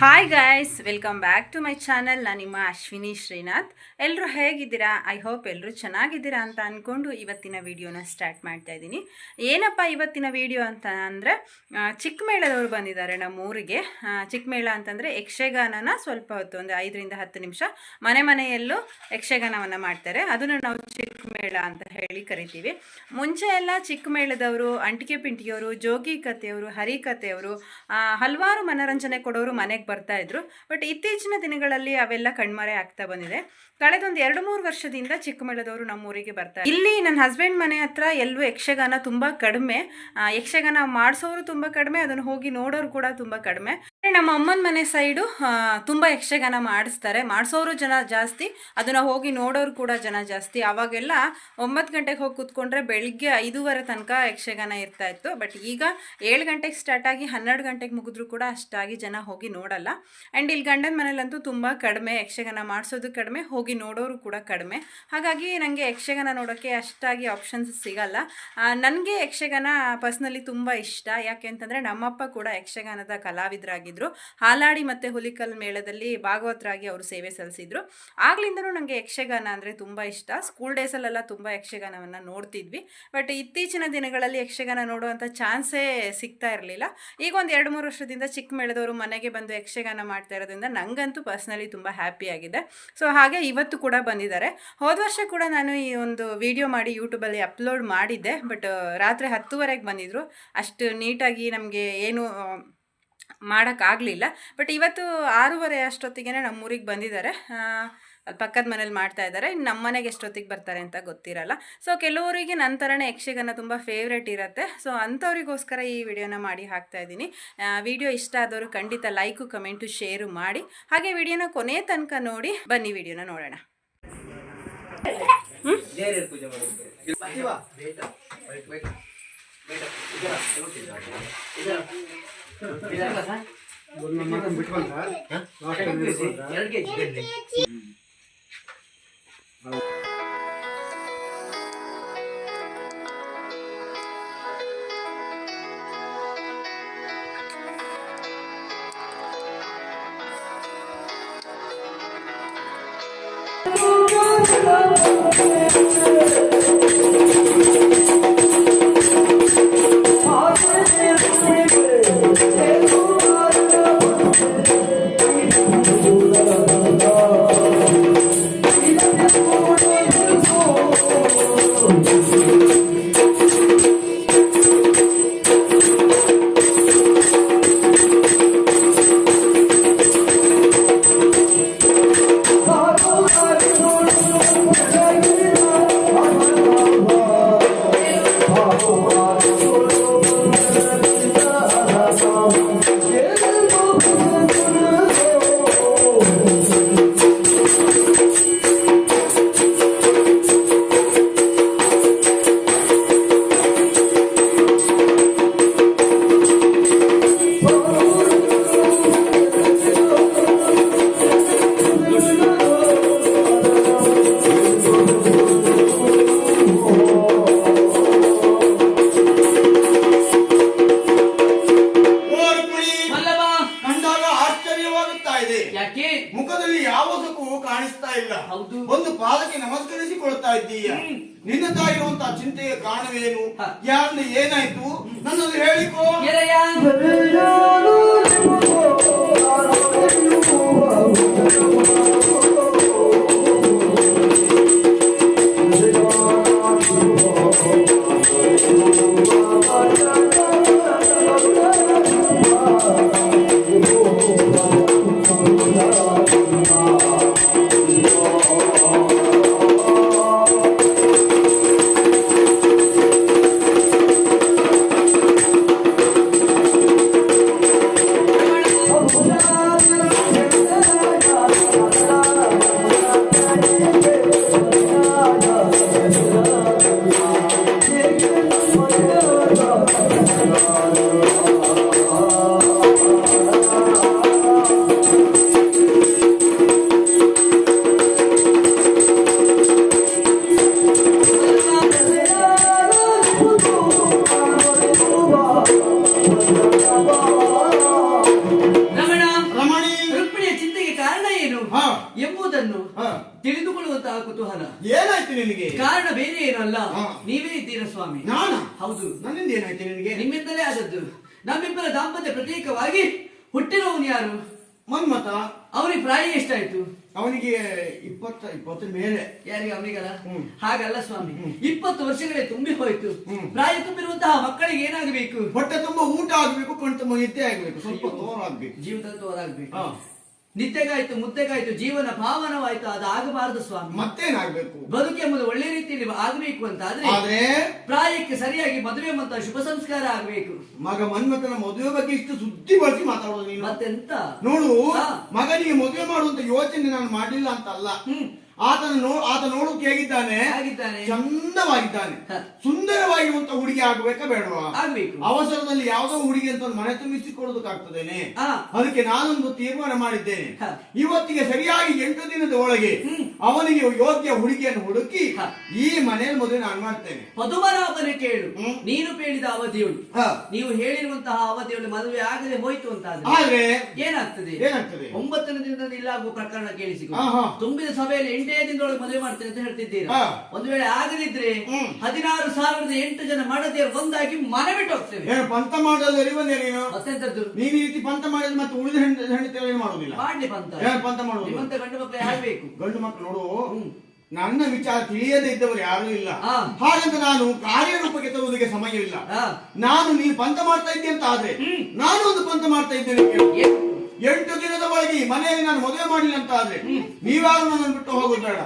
Hi guys, welcome back to my channel. ನಾನು ನಿಮ್ಮ ಅಶ್ವಿನಿ ಶ್ರೀನಾಥ್. ಎಲ್ಲರೂ ಹೇಗಿದ್ದೀರಾ? ಐ ಹೋಪ್ ಎಲ್ಲರೂ ಚೆನ್ನಾಗಿದ್ದೀರಾ ಅಂತ ಅಂದ್ಕೊಂಡು ಇವತ್ತಿನ ವಿಡಿಯೋನ ಸ್ಟಾರ್ಟ್ ಮಾಡ್ತಾ ಇದ್ದೀನಿ. ಏನಪ್ಪ ಇವತ್ತಿನ ವಿಡಿಯೋ ಅಂತ ಅಂದರೆ, ಚಿಕ್ಕಮೇಳದವರು ಬಂದಿದ್ದಾರೆ ನಮ್ಮ ಊರಿಗೆ. ಚಿಕ್ಕಮೇಳ ಅಂತಂದರೆ ಯಕ್ಷಗಾನನ ಸ್ವಲ್ಪ ಹೊತ್ತು, ಒಂದು 5ರಿಂದ 10 ನಿಮಿಷ ಮನೆಯಲ್ಲೂ ಯಕ್ಷಗಾನವನ್ನು ಮಾಡ್ತಾರೆ. ಅದನ್ನು ನಾವು ಚಿಕ್ಕಮೇಳ ಅಂತ ಹೇಳಿ ಕರಿತೀವಿ. ಮುಂಚೆ ಎಲ್ಲ ಚಿಕ್ಕಮೇಳದವರು ಅಂಟಿಕೆ ಪಿಂಟಿಗೆಯವರು, ಜೋಗಿ ಕಥೆಯವರು, ಹರಿಕಥೆಯವರು, ಹಲವಾರು ಮನೋರಂಜನೆ ಕೊಡೋರು ಮನೆಗೆ ಬರ್ತಾ ಇದ್ರು. ಬಟ್ ಇತ್ತೀಚಿನ ದಿನಗಳಲ್ಲಿ ಅವೆಲ್ಲ ಕಣ್ಮರೆ ಆಗ್ತಾ ಬಂದಿದೆ. ಕಳೆದೊಂದು 2-3 ವರ್ಷದಿಂದ ಚಿಕ್ಕಮೇಳದವರು ನಮ್ಮೂರಿಗೆ ಬರ್ತಾರೆ. ಇಲ್ಲಿ ನನ್ನ ಹಸ್ಬೆಂಡ್ ಮನೆ ಹತ್ರ ಎಲ್ಲೂ ಯಕ್ಷಗಾನ ತುಂಬ ಕಡಿಮೆ, ಯಕ್ಷಗಾನ ಮಾಡಿಸೋರು ತುಂಬ ಕಡಿಮೆ, ಅದನ್ನು ಹೋಗಿ ನೋಡೋರು ಕೂಡ ತುಂಬ ಕಡಿಮೆ. ನಮ್ಮ ಅಮ್ಮನ ಮನೆ ಸೈಡು ತುಂಬ ಯಕ್ಷಗಾನ ಮಾಡಿಸೋರು ಜನ ಜಾಸ್ತಿ, ಅದನ್ನು ಹೋಗಿ ನೋಡೋರು ಕೂಡ ಜನ ಜಾಸ್ತಿ. ಆವಾಗೆಲ್ಲ 9 ಗಂಟೆಗೆ ಹೋಗಿ ಕೂತ್ಕೊಂಡ್ರೆ ಬೆಳಿಗ್ಗೆ 5:15 ತನಕ ಯಕ್ಷಗಾನ ಇರ್ತಾ ಇತ್ತು. ಬಟ್ ಈಗ 7 ಗಂಟೆಗೆ ಸ್ಟಾರ್ಟ್ ಆಗಿ 12 ಗಂಟೆಗೆ ಮುಗಿದ್ರೂ ಕೂಡ ಅಷ್ಟಾಗಿ ಜನ ಹೋಗಿ ನೋಡಲ್ಲ. ಆ್ಯಂಡ್ ಇಲ್ಲಿ ಗಂಡನ ಮನೇಲಂತೂ ತುಂಬ ಕಡಿಮೆ, ಯಕ್ಷಗಾನ ಮಾಡಿಸೋದು ಕಡಿಮೆ, ಹೋಗಿ ನೋಡೋರು ಕೂಡ ಕಡಿಮೆ. ಹಾಗಾಗಿ ನನಗೆ ಯಕ್ಷಗಾನ ನೋಡೋಕ್ಕೆ ಅಷ್ಟಾಗಿ ಆಪ್ಷನ್ಸ್ ಸಿಗಲ್ಲ. ನನಗೆ ಯಕ್ಷಗಾನ ಪರ್ಸ್ನಲಿ ತುಂಬ ಇಷ್ಟ. ಯಾಕೆ ಅಂತಂದರೆ ನಮ್ಮಪ್ಪ ಕೂಡ ಯಕ್ಷಗಾನದ ಕಲಾವಿದರಾಗಿದ್ದರು. ಹಾಲಾಡಿ ಮತ್ತು ಹುಲಿಕಲ್ ಮೇಳದಲ್ಲಿ ಭಾಗವತರಾಗಿ ಅವರು ಸೇವೆ ಸಲ್ಲಿಸಿದ್ರು. ಆಗ್ಲಿಂದನೂ ನನಗೆ ಯಕ್ಷಗಾನ ಅಂದರೆ ತುಂಬ ಇಷ್ಟ. ಸ್ಕೂಲ್ ಡೇಸಲ್ಲೆಲ್ಲ ತುಂಬ ಯಕ್ಷಗಾನವನ್ನು ನೋಡ್ತಿದ್ವಿ. ಬಟ್ ಇತ್ತೀಚಿನ ದಿನಗಳಲ್ಲಿ ಯಕ್ಷಗಾನ ನೋಡುವಂಥ ಚಾನ್ಸೇ ಸಿಗ್ತಾ ಇರಲಿಲ್ಲ. ಈಗ ಒಂದು 2-3 ವರ್ಷದಿಂದ ಚಿಕ್ಕಮೇಳದವರು ಮನೆಗೆ ಬಂದು ಯಕ್ಷಗಾನ ಮಾಡ್ತಾ ಇರೋದ್ರಿಂದ ನನಗಂತೂ ಪರ್ಸ್ನಲಿ ತುಂಬ ಹ್ಯಾಪಿ ಆಗಿದೆ. ಸೊ ಹಾಗೆ ಇವತ್ತು ಕೂಡ ಬಂದಿದ್ದಾರೆ. ಹೋದ ವರ್ಷ ಕೂಡ ನಾನು ಈ ಒಂದು ವಿಡಿಯೋ ಮಾಡಿ ಯೂಟ್ಯೂಬಲ್ಲಿ ಅಪ್ಲೋಡ್ ಮಾಡಿದ್ದೆ. ಬಟ್ ರಾತ್ರಿ 10:30ಗೆ ಬಂದಿದ್ದರು. ಅಷ್ಟು ನೀಟಾಗಿ ನಮಗೆ ಏನು ಮಾಡೋಕ್ಕಾಗಲಿಲ್ಲ. ಬಟ್ ಇವತ್ತು 6:30 ಅಷ್ಟೊತ್ತಿಗೆ ನಮ್ಮೂರಿಗೆ ಬಂದಿದ್ದಾರೆ. ಪಕ್ಕದ ಮನೇಲಿ ಮಾಡ್ತಾ ಇದ್ದಾರೆ. ನಮ್ಮ ಮನೆಗೆ ಎಷ್ಟೊತ್ತಿಗೆ ಬರ್ತಾರೆ ಅಂತ ಗೊತ್ತಿರಲ್ಲ. ಸೊ ಕೆಲವರಿಗೆ ನನ್ನ ಥರನೇ ಯಕ್ಷಗಾನ ತುಂಬ ಫೇವ್ರೇಟ್ ಇರುತ್ತೆ. ಸೊ ಅಂಥವ್ರಿಗೋಸ್ಕರ ಈ ವಿಡಿಯೋನ ಮಾಡಿ ಹಾಕ್ತಾ ಇದ್ದೀನಿ. ವಿಡಿಯೋ ಇಷ್ಟ ಆದವರು ಖಂಡಿತ ಲೈಕು, ಕಮೆಂಟು, ಶೇರು ಮಾಡಿ. ಹಾಗೆ ವಿಡಿಯೋನ ಕೊನೆ ತನಕ ನೋಡಿ. ಬನ್ನಿ ವಿಡಿಯೋನ ನೋಡೋಣ. ಮುಖದಲ್ಲಿ ಯಾವ ಸುಖವೂ ಕಾಣಿಸ್ತಾ ಇಲ್ಲ. ಒಂದು ಪಾದಕ್ಕೆ ನಮಸ್ಕರಿಸಿಕೊಳ್ತಾ ಇದ್ದೀಯ. ನಿನ್ನದಾಗಿರುವಂತಹ ಚಿಂತೆಯ ಕಾರಣವೇನು? ಯಾರು ಏನಾಯ್ತು? ನನ್ನಲ್ಲಿ ಹೇಳಿಕೋ. ಕಾರಣ ಬೇರೆ ಏನಲ್ಲ, ಹಾ. ನೀವೇ ಇದ್ದೀರಾ ಸ್ವಾಮಿ. ನಾನ? ಹೌದು, ನನ್ನಿಂದ ಏನಾಯ್ತು ನಿನಗೆ? ನಿಮ್ಮಿಂದಲೇ ಆದದ್ದು. ನಮ್ಮಿಬ್ಬರ ದಾಂಪತ್ಯ ಪ್ರತ್ಯೇಕವಾಗಿ ಹುಟ್ಟಿರೋನು ಯಾರು? ಮನ್ಮತ. ಅವನಿಗೆ ಪ್ರಾಯ ಎಷ್ಟಾಯ್ತು? ಅವನಿಗೆ 20 ಮೇಲೆ. ಯಾರಿಗೆ? ಅವನಿಗಲ್ಲ. ಹ್ಮ್. ಹಾಗಲ್ಲ ಸ್ವಾಮಿ, 20 ವರ್ಷಗಳೇ ತುಂಬಿ ಹೋಯ್ತು. ಪ್ರಾಯ ತುಂಬಿರುವಂತಹ ಮಕ್ಕಳಿಗೆ ಏನಾಗಬೇಕು? ಹೊಟ್ಟೆ ತುಂಬಾ ಊಟ ಆಗ್ಬೇಕು, ಕಣ್ ತುಂಬಾ ನಿದ್ದೆ ಆಗ್ಬೇಕು, ಸ್ವಲ್ಪ ತೋರಾಗ್ಬೇಕು, ಜೀವನದಲ್ಲಿ ತೋರಾಗ್ಬೇಕು. ಹಾ. ನಿದ್ದೆಗಾಯ್ತು, ಮುದ್ದೆಗಾಯ್ತು, ಜೀವನ ಭಾವನವಾಯ್ತು, ಅದು ಆಗಬಾರದು ಸ್ವಾಮಿ. ಮತ್ತೇನಾಗ್ಬೇಕು? ಬದುಕೆಂಬುದು ಒಳ್ಳೆ ರೀತಿಯಲ್ಲಿ ಆಗಬೇಕು ಅಂತ ಆದ್ರೆ ಪ್ರಾಯಕ್ಕೆ ಸರಿಯಾಗಿ ಮದುವೆ ಮತ್ತು ಶುಭ ಸಂಸ್ಕಾರ ಆಗಬೇಕು. ಮಗ ಮನ್ಮಥನ ಮದುವೆ ಬಗ್ಗೆ ಇಷ್ಟು ಸುದ್ದಿ ಬಳಸಿ ಮಾತಾಡೋದು ನೀನು? ಮತ್ತೆಂತ ನೋಡು, ಹಾ. ಮಗನಿಗೆ ಮದುವೆ ಮಾಡುವಂತ ಯೋಚನೆ ನಾನು ಮಾಡಲಿಲ್ಲ ಅಂತ ಅಲ್ಲ. ಆತ ನೋಡೋಕೆ ಹೇಗಿದ್ದಾನೆ? ಚಂದವಾಗಿದ್ದಾನೆ. ಸುಂದರವಾಗಿರುವಂತ ಹುಡುಗಿ ಆಗ್ಬೇಕಾ ಬೇಡವಾ? ಆಗ್ಬೇಕು. ಅವಸರದಲ್ಲಿ ಯಾವ್ದೋ ಹುಡುಗಿ ಅಂತ ಒಂದು ಮನೆ ತುಂಬಿಸಿಕೊಳ್ಳೋದಕ್ಕಾಗ್ತದೇನೆ? ಅದಕ್ಕೆ ನಾನೊಂದು ತೀರ್ಮಾನ ಮಾಡಿದ್ದೇನೆ. ಇವತ್ತಿಗೆ ಸರಿಯಾಗಿ 8 ದಿನದ ಒಳಗೆ ಅವನಿಗೆ ಯೋಗ್ಯ ಹುಡುಗಿಯನ್ನು ಹುಡುಕಿ ಈ ಮನೆಯಲ್ಲಿ ಮದುವೆ ನಾನು ಮಾಡ್ತೇನೆ. ಪದುಮನಾಭನ ಕೇಳು, ನೀನು ಹೇಳಿದ ಅವಧಿಯುಳು, ಹಾ. ನೀವು ಹೇಳಿರುವಂತಹ ಅವಧಿಯಲ್ಲಿ ಮದುವೆ ಆಗದೆ ಹೋಯ್ತು ಅಂತ ಆದ್ರೆ ಏನಾಗ್ತದೆ? 9ನೇ ದಿನದಲ್ಲಿ ಇಲ್ಲಾಗುವ ಪ್ರಕರಣ ಕೇಳಿಸಿಕೊ. ತುಂಬಿದ ಸಭೆಯಲ್ಲಿ 8ನೇ ದಿನದೊಳಗೆ ಮದುವೆ ಮಾಡ್ತೇನೆ ಅಂತ ಹೇಳ್ತಿದ್ದೀರಾ. ಹಾ. ಒಂದು ವೇಳೆ ಆಗದಿದ್ರೆ 16,008 ಜನ ಮಡದಿಯರು ಒಂದಾಗಿ ಮನೆ ಬಿಟ್ಟು ಹೋಗ್ತೇವೆ. ಏನು ಪಂಥ ಮಾಡೋದು ಬಂದೆ ನೀನು? ಮತ್ತೆಂತದ್ದು? ನೀನು ಈ ರೀತಿ ಪಂಥ ಮಾಡಿದ್ರೆ ಮತ್ತೆ ಉಳಿದ ಹೆಂಡತಿ ಮಾಡುದಿಲ್ಲ. ಮಾಡ್ಲಿ ಪಂಥ. ಏನು ಪಂಥ ಮಾಡುವುದು? ನಿಮ್ಮಂತ ಗಂಡು ಮಕ್ಕಳು ಯಾರ್ಬೇಕು? ಗಂಡು ಮಕ್ಕಳು ನೋಡು, ನನ್ನ ವಿಚಾರ ತಿಳಿಯದೇ ಇದ್ದವರು ಯಾರು ಇಲ್ಲ. ಹಾ. ಹಾಗಂತ ನಾನು ಕಾರ್ಯರೂಪಕ್ಕೆ ತರುವುದಕ್ಕೆ ಸಮಯವಿಲ್ಲ. ನಾನು ನೀನು ಪಂಥ ಮಾಡ್ತಾ ಇದ್ದೆ ಅಂತ ಆದ್ರೆ ನಾನು ಒಂದು ಪಂಥ ಮಾಡ್ತಾ ಇದ್ದೇನೆ. 8 ದಿನದ ಒಳಗೆ ಮನೆಯಲ್ಲಿ ನಾನು ಮದುವೆ ಮಾಡಲಿಲ್ಲ ಅಂತ ಆದ್ರೆ ನೀವ್ಯಾರು ನನ್ನನ್ನು ಬಿಟ್ಟು ಹೋಗೋದು ಬೇಡ.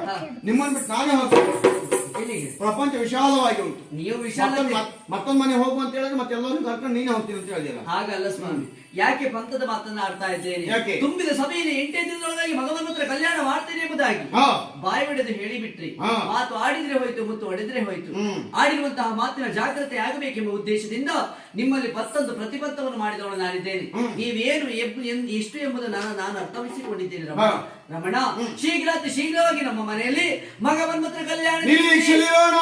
ನಿಮ್ಮನ್ನು ಬಿಟ್ಟು ನಾನೇ ಹೋಗ್ತೇನೆ. ಪ್ರಪಂಚ ವಿಶಾಲವಾಗಿ ಉಂಟು. ನೀವು ವಿಶಾಲ ಮತ್ತೊಂದು ಮನೆ ಹೋಗು ಅಂತ ಹೇಳಿದ್ರೆ ಮತ್ತೆ ಎಲ್ಲರೂ ಕರ್ಕೊಂಡು ನೀನೇ ಹೋಗ್ತೀನಿ ಅಂತ ಹೇಳಿಲ್ಲ. ಹಾಗಲ್ಲ ಸ್ವಾಮಿ, ಯಾಕೆ ಪಂಥದ ಮಾತನ್ನ ಆಡ್ತಾ ಇದ್ದೇನೆ? ಯಾಕೆ? ತುಂಬಿದ ಸಭೆಯಲ್ಲಿ 8ನೇ ದಿನದೊಳಗಾಗಿ ಮಗನ ಹತ್ರ ಕಲ್ಯಾಣ ಮಾಡ್ತೇನೆ ಎಂಬುದಾಗಿ ಬಾಯಿ ಬಿಡದೆ ಹೇಳಿಬಿಟ್ರಿ. ಮಾತು ಆಡಿದ್ರೆ ಹೋಯ್ತು, ಮುತ್ತು ಹೊಡೆದ್ರೆ ಹೋಯ್ತು. ಆಡಿರುವಂತಹ ಮಾತಿನ ಜಾಗ್ರತೆ ಆಗಬೇಕೆಂಬ ಉದ್ದೇಶದಿಂದ ನಿಮ್ಮಲ್ಲಿ ಮತ್ತೊಂದು ಪ್ರತಿಬಂಧವನ್ನು ಮಾಡಿದವಳು ನಾನಿದ್ದೇನೆ. ನೀವೇನು ಎಷ್ಟು ಎಂಬುದನ್ನು ನಾನು ಅರ್ಥವಿಸಿಕೊಂಡಿದ್ದೇನೆ ರಮಣ. ಶೀಘ್ರವಾಗಿ ನಮ್ಮ ಮನೆಯಲ್ಲಿ ಮಗ ಮನ್ಮಥನ ಕಲ್ಯಾಣ ನಿರೀಕ್ಷೆಲಿರೋಣ.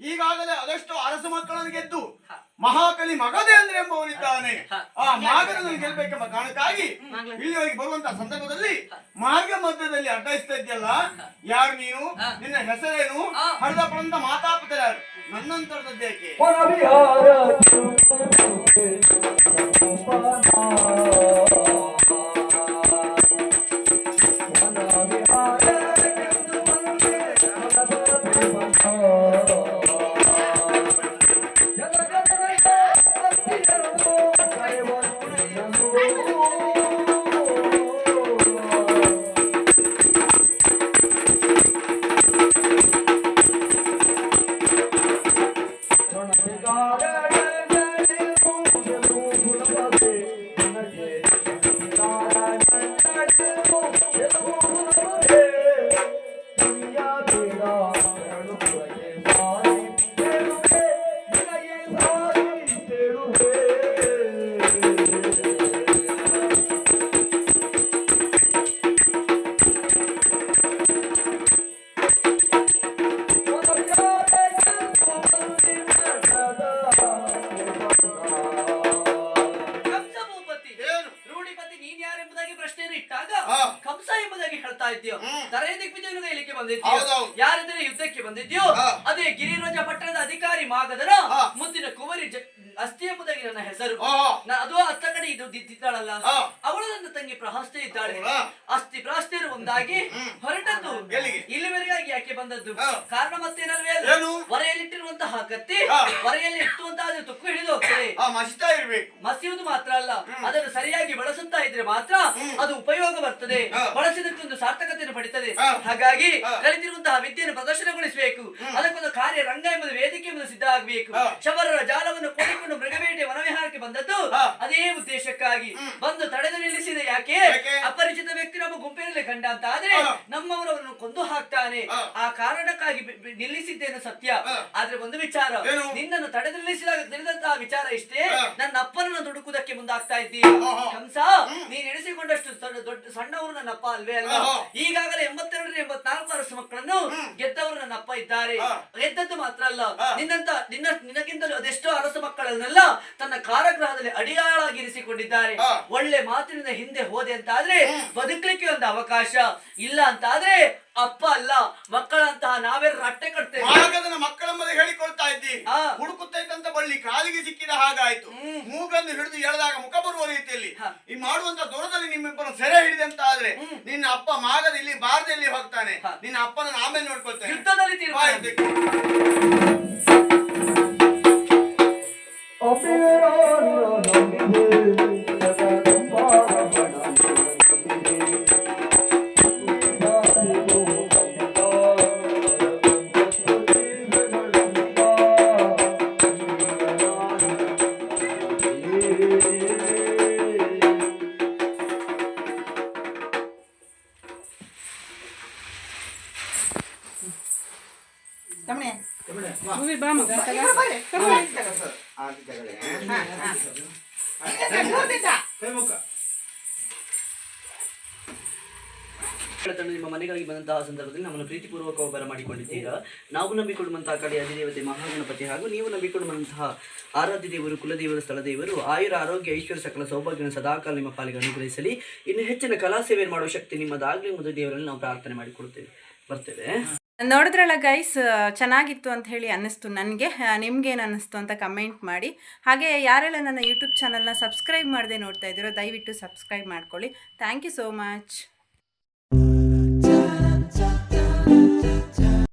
ಈಗಾಗಲೇ ಅದೆಷ್ಟು ಅರಸ ಮಕ್ಕಳನ್ನು ಗೆದ್ದು ಮಹಾಕಲಿ ಮಗಧೆ ಅಂದ್ರೆ ಎಂಬವನಿದ್ದಾನೆ. ಆ ಮಾಗನನ್ನು ಗೆಲ್ಬೇಕೆಂಬ ಕಾರಣಕ್ಕಾಗಿ ಇಲ್ಲಿವರೆಗೆ ಬರುವಂತಹ ಸಂದರ್ಭದಲ್ಲಿ ಮಾರ್ಗ ಮಧ್ಯದಲ್ಲಿ ಅಡ್ಡಾಯಿಸ್ತಾ ಇದೆಯಲ್ಲ, ಯಾರು ನೀನು? ನಿನ್ನ ಹೆಸರೇನು? ಹರಿದ ಪರಂತ ಮಾತಾಪಿತರ ಯಾರು? ನನ್ನಂತರದ್ದೇಕೆ? ಮಾಗದರ ಮುತ್ತಿನ ಕುವರಿ ಅಸ್ಥಿ ಎಂಬುದಾಗಿ ನನ್ನ ಹೆಸರು. ಅದು ಅತ್ತ ಕಡೆ ಇದು ದಿದ್ದಾಳಲ್ಲ, ಅವಳು ನನ್ನ ತಂಗಿ ಪ್ರಹಸ್ತೆ ಇದ್ದಾಳೆ. ಅಸ್ಥಿ ಪ್ರಾಸ್ತಿಯರು ಒಂದಾಗಿ ಹೊರಟದ್ದು ಇಲ್ಲಿವರೆಗಾಗಿ ಯಾಕೆ ಬಂದದ್ದು? ಕಾರಣ ಮತ್ತೇನಲ್ವೇ ಅಲ್ಲ, ಹೊರೆಯಲ್ಲಿಟ್ಟಿರುವಂತಹ ಕತ್ತಿ ಹೊರೆಯಲ್ಲಿ ಇಟ್ಟುವಂತಹ ತುಕ್ಕು ಹಿಡಿದು ಹೋಗ್ತದೆ. ಮಸಿಯುವುದು ಮಾತ್ರ ಅಲ್ಲ, ಅದನ್ನು ಸರಿಯಾಗಿ ಬಳಸುತ್ತಾ ಇದ್ರೆ ಮಾತ್ರ ಅದು ಉಪಯೋಗ ಬರ್ತದೆ, ಬಳಸಿದಕ್ಕೊಂದು ಸಾರ್ಥಕತೆಯನ್ನು ಪಡಿತದೆ. ಹಾಗಾಗಿ ಕಲಿತಿರುವಂತಹ ವಿದ್ಯೆಯನ್ನು ಪ್ರದರ್ಶನಗೊಳಿಸಬೇಕು. ಅದಕ್ಕೊಂದು ಕಾರ್ಯ ರಂಗ ಎಂಬುದು ವೇದಿಕೆ ಎಂಬುದು ಸಿದ್ಧ ಆಗಬೇಕು. ಶಬರರ ಜಾಲವನ್ನು ಕೂಡಿಕೊಂಡು ಮೃಗಬೇಟೆ ವನವಿಹಾರಕ್ಕೆ ಬಂದದ್ದು ಅದೇ ಉದ್ದೇಶಕ್ಕಾಗಿ. ಬಂದು ತಡೆದು ನಿಲ್ಲಿಸಿದೆ ಯಾಕೆ? ಅಪರಿಚಿತ ವ್ಯಕ್ತಿ ನಮ್ಮ ಗುಂಪಿನಲ್ಲಿ ಕಂಡ ಅಂತ ಆದ್ರೆ ನಮ್ಮವರನ್ನು ಕೊಂದು ಹಾಕ್ತಾನೆ. ಆ ಕಾರಣಕ್ಕಾಗಿ ನಿಲ್ಲಿಸಿದ್ದೇನೆ ಸತ್ಯ. ಆದ್ರೆ ಒಂದು ವಿಚಾರ, ನಿನ್ನನ್ನು ತಡೆದು ನಿಲ್ಲಿಸಿದಾಗ ತಿಳಿದಂತಹ ವಿಚಾರ ಇಷ್ಟೇ, ನನ್ನ ಅಪ್ಪನನ್ನು ದುಡುಕುವುದಕ್ಕೆ ಮುಂದಾಗ್ತಾ ಇದ್ದೀಯ. ಕಂಸ, ನೀನ್ ಎಣಿಸಿಕೊಂಡಷ್ಟು ದೊಡ್ಡ ಸಣ್ಣವರು ನನ್ನ ಅಪ್ಪ ಅಲ್ವೇ ಅಲ್ಲ. ಈಗಾಗಲೇ 82 84 ಅರಸು ಮಕ್ಕಳನ್ನು ಗೆದ್ದವರು ನನ್ನ ಅಪ್ಪ ಇದ್ದಾರೆ. ಗೆದ್ದದ್ದು ಮಾತ್ರ ಅಲ್ಲ, ನಿನ್ನಗಿಂತಲೂ ಅದೆಷ್ಟೋ ಅರಸು ಮಕ್ಕಳನ್ನೆಲ್ಲ ತನ್ನ ಕಾರಾಗೃಹದಲ್ಲಿ ಅಡಿಯಾಳಾಗಿರಿಸಿಕೊಂಡಿದ್ದಾರೆ. ಒಳ್ಳೆ ಮಾತಿನಿಂದ ಹಿಂದೆ ಹೋದೆ ಅಂತ ಆದ್ರೆ ಬದುಕಲಿಕ್ಕೆ ಒಂದು ಅವಕಾಶ ಇಲ್ಲ ಅಂತ ಆದ್ರೆ ಅಪ್ಪ ಅಲ್ಲ ಮಕ್ಕಳಂತಹ ನಾವೇ ರಟ್ಟೆ ಕಟ್ತೇವೆ. ಮಕ್ಕಳೆಂಬುದು ಹೇಳಿಕೊಳ್ತಾ ಇದ್ದಿ, ಹುಡುಕುತ್ತಾ ಇದ್ದಂತ ಬಳ್ಳಿ ಕಾಲಿಗೆ ಸಿಕ್ಕಿದ ಹಾಗಾಯ್ತು. ಮೂಗನ್ನು ಹಿಡಿದು ಎಳೆದಾಗ ಮುಖ ಬರುವ ರೀತಿಯಲ್ಲಿ ಈ ಮಾಡುವಂತ ದೂರದಲ್ಲಿ ನಿಮ್ಮಿಬ್ಬರು ಸೆರೆ ಹಿಡಿದೆ ಅಂತ ಆದ್ರೆ ನಿನ್ನ ಅಪ್ಪ ಮಾಗದ ಇಲ್ಲಿ ಬಾರದಲ್ಲಿ ಹೋಗ್ತಾನೆ. ನಿನ್ನ ಅಪ್ಪನ ಆಮೇಲೆ ನೋಡ್ಕೊಳ್ತಾನೆ. ಯುದ್ಧದಲ್ಲಿ ನಿಮ್ಮ ಮನೆಗಳಿಗೆ ಬಂದಂತಹ ಸಂದರ್ಭದಲ್ಲಿ ನಮ್ಮನ್ನು ಪ್ರೀತಿಪೂರ್ವಕ ಬರಮಾಡಿಕೊಂಡಿದ್ದೀರಾ. ನಾವು ನಂಬಿಕೊಳ್ಳುವಂತಹ ಕಡೆ ಅಧಿದೇವತೆ ಮಹಾಗಣಪತಿ ಹಾಗೂ ನೀವು ನಂಬಿಕೊಳ್ಳುವಂತಹ ಆರಾಧ್ಯ ದೇವರು, ಕುಲದೇವರು, ಸ್ಥಳದೇವರು ಆಯುರ ಆರೋಗ್ಯ ಐಶ್ವರ್ಯ ಸಕಲ ಸೌಭಾಗ್ಯ ಸದಾಕಾಲ ನಿಮ್ಮ ಪಾಲಿಗೆ ಅನುಗ್ರಹಿಸಲಿ. ಇನ್ನು ಹೆಚ್ಚಿನ ಕಲಾ ಸೇವೆ ಮಾಡುವ ಶಕ್ತಿ ನಿಮ್ಮದಾಗಲಿ ಎಂಬುದು ದೇವರಲ್ಲಿ ನಾವು ಪ್ರಾರ್ಥನೆ ಮಾಡಿಕೊಡ್ತೇವೆ. ಬರ್ತೇವೆ. ನೋಡಿದ್ರಲ್ಲ ಗೈಸ್, ಚೆನ್ನಾಗಿತ್ತು ಅಂತ ಹೇಳಿ ಅನ್ನಿಸ್ತು ನನಗೆ. ನಿಮ್ಗೇನು ಅನ್ನಿಸ್ತು ಅಂತ ಕಮೆಂಟ್ ಮಾಡಿ. ಹಾಗೆ ಯಾರೆಲ್ಲ ನನ್ನ ಯೂಟ್ಯೂಬ್ ಚಾನಲ್ನ ಸಬ್ಸ್ಕ್ರೈಬ್ ಮಾಡದೆ ನೋಡ್ತಾ ಇದ್ದೀರೋ ದಯವಿಟ್ಟು ಸಬ್ಸ್ಕ್ರೈಬ್ ಮಾಡ್ಕೊಳ್ಳಿ. Thank you so much.